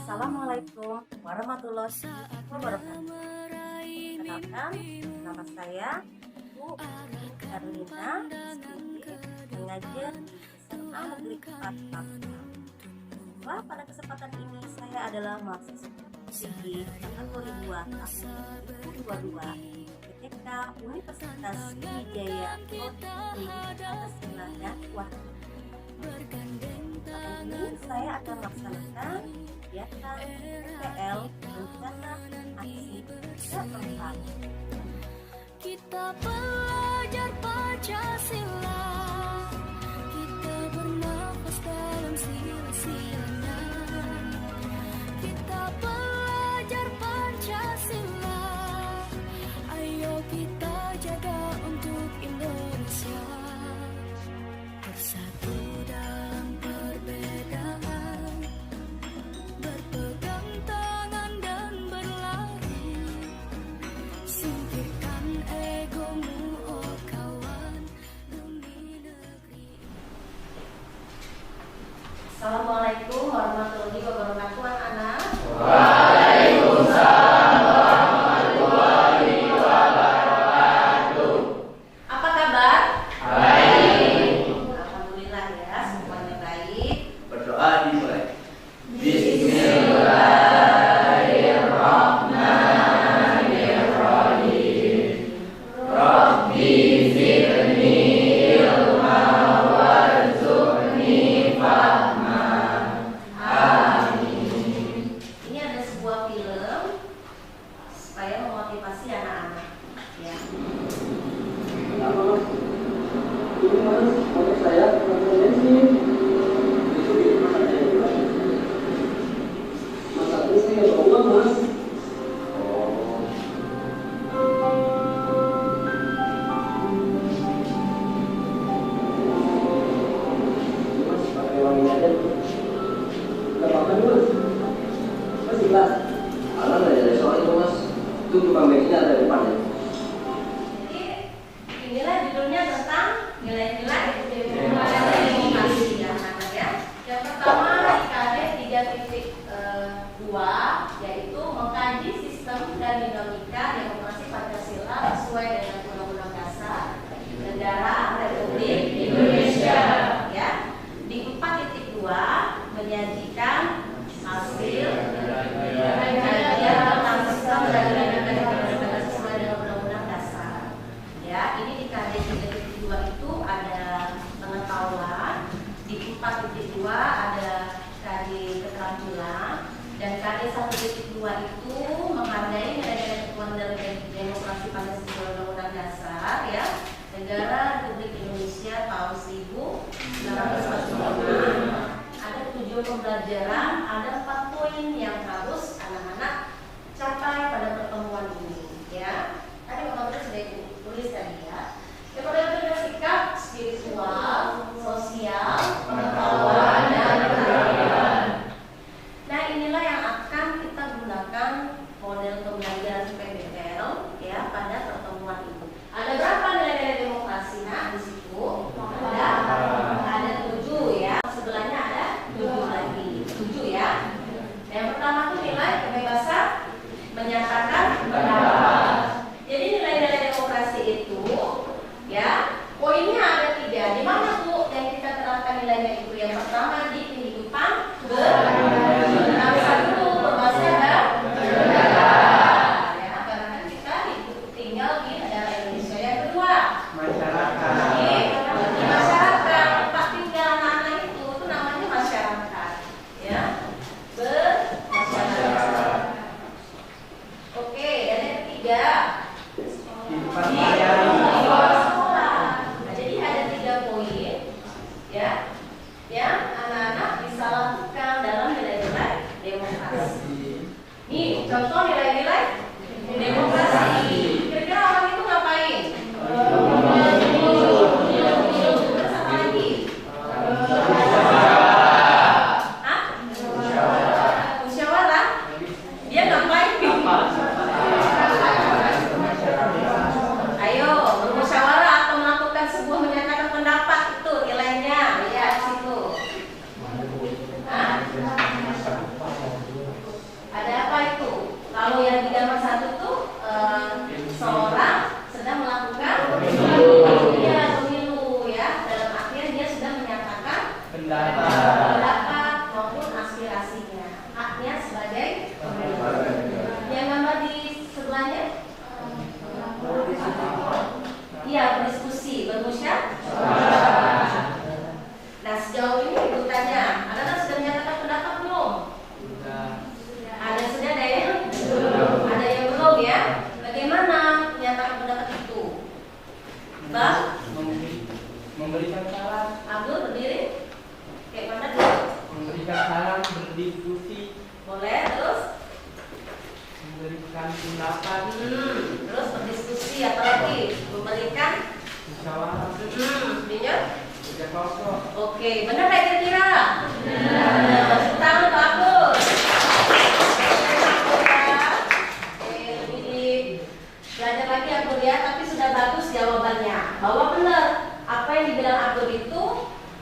Assalamualaikum warahmatullahi wabarakatuh. Kenalkan, nama saya Bu Erlina, mengajar di SMA Negeri 4 Papua. Pada kesempatan ini saya adalah mahasiswa di kategori 2 tahun 2022 PTK Universitas Sriwijaya Prodi Pancasila dan Wahana. Saat ini saya akan melaksanakan kegiatan PPL Rencana Aksi Keempat. Kita belajar Pancasila, kita bernafas dalam sila-silanya. Kita belajar Pancasila, ayo kita jaga untuk Indonesia. Bersatu dalam perbedaan, berpegang tangan dan berlari. Singkirkan egomu, oh kawan, demi negeri. Assalamualaikum warahmatullahi wabarakatuh, anak-anak. Waalaikumsalam warahmatullahi wabarakatuh. Apa kabar? Baik. Alhamdulillah ya, semuanya baik. Berdoa dimulai. Bismillahirrahmanirrahim. Rabbi zidni ilma warzuqni fahma. Amin. Ini ada sebuah film supaya memotivasi anak-anak ya. Alam dari soal itu mas, itu tukang bensinnya ada di depan ya. Jadi inilah judulnya tentang nilai-nilai demokrasi ya, anak-anak ya. Yang pertama IKD 3.2 yaitu mengkaji sistem dan dinamika demokrasi Pancasila sesuai dengan Undang-Undang Dasar Negara Republik Indonesia ya. Di 4.2 menyajikan hasil kajian tentang sistem dan dinamika demokrasi sesuai dengan Undang-Undang Dasar. Ya, ini di KD 3.2 itu ada pengetahuan, di 4.2 ada KD keterampilan, dan KD 1.2 itu menghargai nilai-nilai ketuhanan dan demokrasi Pancasila Undang-Undang Dasar ya Negara Republik Indonesia tahun 1945. Ada 7 pembelajaran, ada 4 poin yang harus anak-anak capai pada pertemuan ini ya. Tadi Bapak Guru sudah tulis tadi ya. Yang pertama itu sikap spiritual, sosial, pengetahuan, dan keterampilan. Nah inilah yang akan kita gunakan model pembelajaran PBL ya pada pertemuan itu. Ada berapa nilai-nilai demokrasi? Nah di situ ada 7 ya. Sebelahnya ada 7 lagi, 7 ya. Yang pertama itu nilai kebebasan menyatakan pendapat. Jadi nilai-nilai demokrasi itu ya poinnya ada 3. Di mana tuh yang kita terapkan nilainya itu? Yang pertama di kehidupan berbangsa dulu, berbangsa dan bernegara. Ya, karena kan kita tinggal di negara Indonesia. Yang kedua Masyarakat. di masyarakat. Tempat tinggal anak itu namanya masyarakat. Ya, bermasyarakat. Oke, dan yang ketiga Kehidupan di raya. sekolah. Nah, jadi ada 3 poin Memberikan saran. Abdul berdiri. Kayak mana dulu? Memberikan saran, berdiskusi. Boleh, terus? Memberikan pendapat. Terus berdiskusi, apa lagi? Memberikan Musyawarah. Minyak? Kerja kelompok. Oke, benar nggak kira-kira? Benar. Tepuk tangan untuk aku. Belajar lagi aku ya, tapi sudah bagus jawabannya. Bahwa benar apa yang dibilang Abdul itu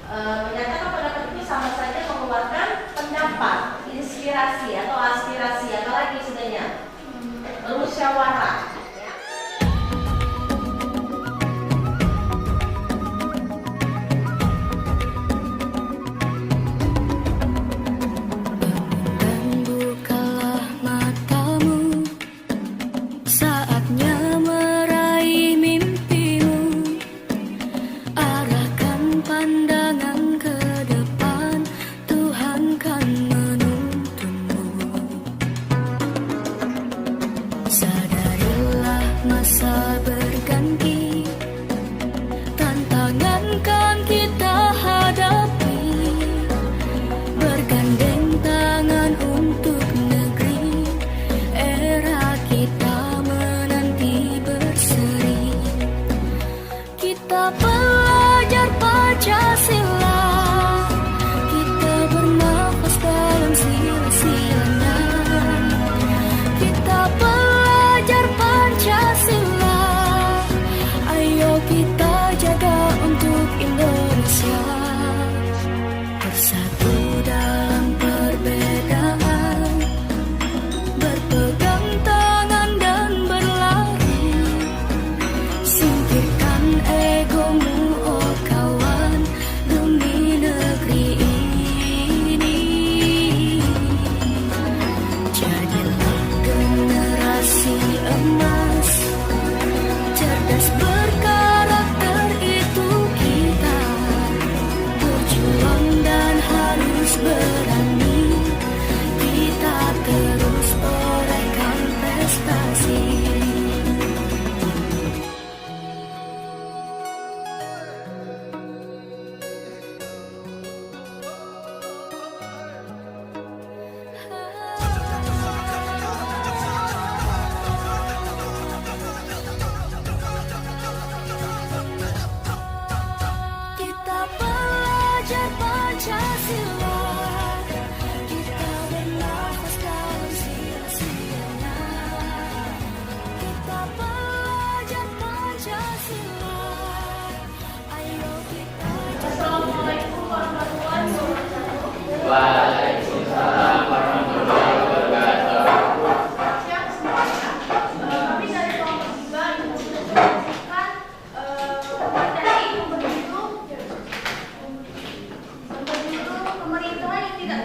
menyatakan pendapat itu sama saja mengeluarkan pendapat, inspirasi atau aspirasi, apalagi sudahnya bermusyawarah. Waalaikumsalam warahmatullahi wabarakatuh. Siap semuanya. Kami dari kelompok 3 itu sudah menunjukkan materi yang berjudul pemerintahan yang tidak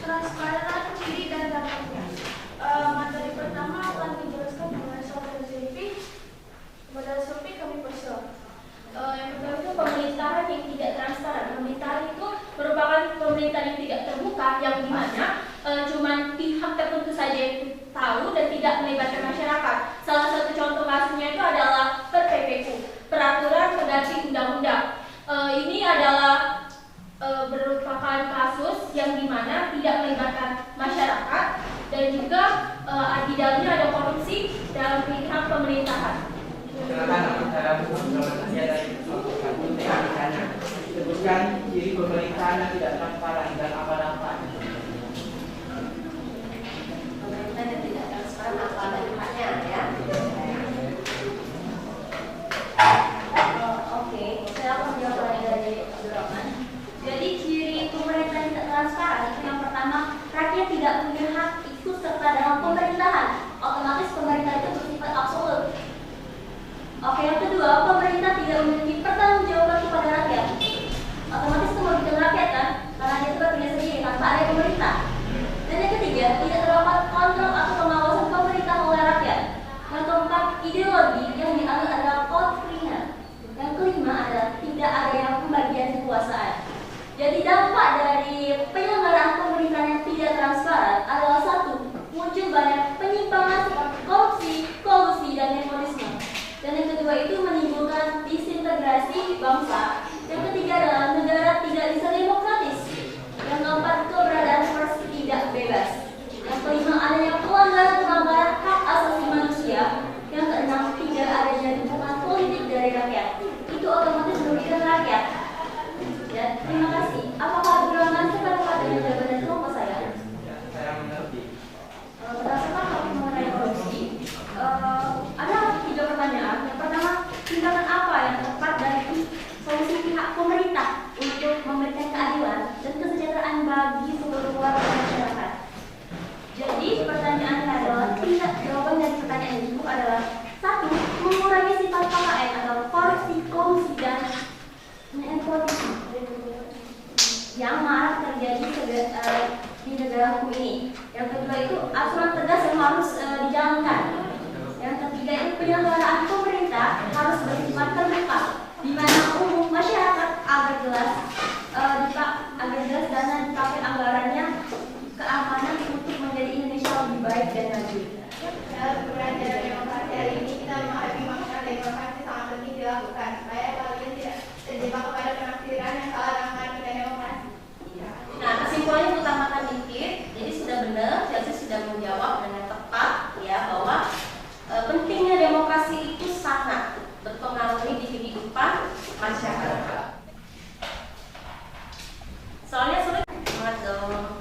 transparan, ciri dan dampaknya. Materi pertama akan dijelaskan oleh Saudara Zulfi. Kepada Zulfi kami persilakan. Yang pertama itu pemerintahan yang tidak transparan. Pemerintahan itu merupakan pemerintahan yang tidak terbuka, yang dimana cuman pihak tertentu saja yang tahu dan tidak melibatkan masyarakat. Salah satu contoh kasusnya itu adalah PPPU, Peraturan Pengganti Undang-Undang. Ini adalah merupakan kasus yang dimana tidak melibatkan masyarakat dan juga di dalamnya ada korupsi dalam pihak pemerintahan. Silakan dalam implementasi dari kelompok di sana. Sebutkan ciri pemerintahan yang tidak transparan dan apa dampaknya. Pemerintahan yang tidak transparan apa dampaknya ya? Oke, saya akan menjawab lagi dari Abdurrahman. Jadi ciri pemerintahan yang tidak transparan itu yang pertama, rakyat tidak punya hak ikut serta dalam pemerintahan. Otomatis pemerintah itu bersifat absolut. Oke, yang kedua, pemerintah tidak memiliki pertanggungjawaban kepada rakyat. Otomatis itu merugikan rakyat kan, karena dia itu berpindah sendiri tanpa ada pemerintah. Dan yang ketiga, tidak terdapat kontrol atau pengawasan pemerintah oleh rakyat. Yang keempat, ideologi yang dianut adalah konfliknya. Yang kelima adalah tidak ada yang pembagian kekuasaan. Jadi dampak dari penyelenggaraan pemerintahan yang tidak transparan adalah satu, muncul banyak penyimpangan seperti korupsi, kolusi, dan nepotisme. Dan yang kedua itu yang marak terjadi di negara hukum ini. Yang kedua itu aturan tegas yang harus dijalankan. Yang ketiga itu penyelenggaraan pemerintah harus bersifat terbuka, di mana umum masyarakat agar jelas dana dipakai anggarannya keamanan untuk menjadi Indonesia lebih baik dan maju. Dalam pembelajaran demokrasi hari ini kita memahami makna demokrasi sangat penting dilakukan supaya kalian tidak terjebak kepada penafsiran yang salah dalam mengartikan demokrasi. Nah, kesimpulannya untuk tambahkan dikit, jadi sudah benar, Chelsea sudah menjawab dengan tepat ya bahwa pentingnya demokrasi itu sangat berpengaruh di kehidupan masyarakat. Soalnya sulit banget dong.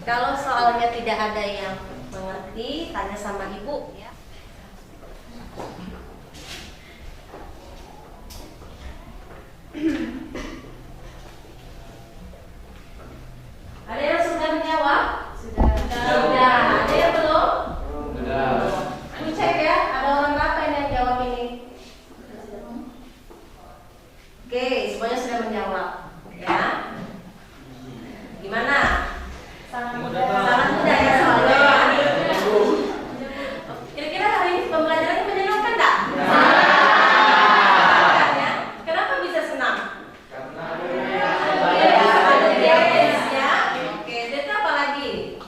Kalau soalnya tidak ada yang mengerti, tanya sama ibu ya. Ada yang sudah menjawab? Sudah. Ada yang belum? Sudah. Ini cek ya, ada orang berapa yang jawab ini? Oke, semuanya sudah menjawab ya. Gimana? Sangat mudah ya soalnya. Kira-kira hari ini pembelajarannya menyenangkan nggak? Ya. Kenapa bisa senang? Karena Ada games ya. Oke, itu apa lagi?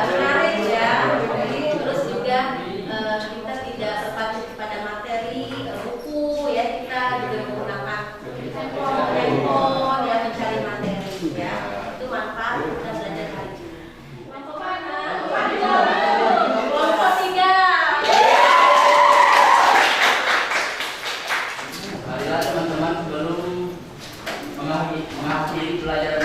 Menarik ya. Jadi terus juga kita tidak terpacu kepada materi buku ya, kita juga menggunakan handphone ya mencari materi ya. Itu manfaat kita belajar hari ini. Kelompok mana? Kelompok 3. Marilah teman-teman sebelum mengakhiri pelajaran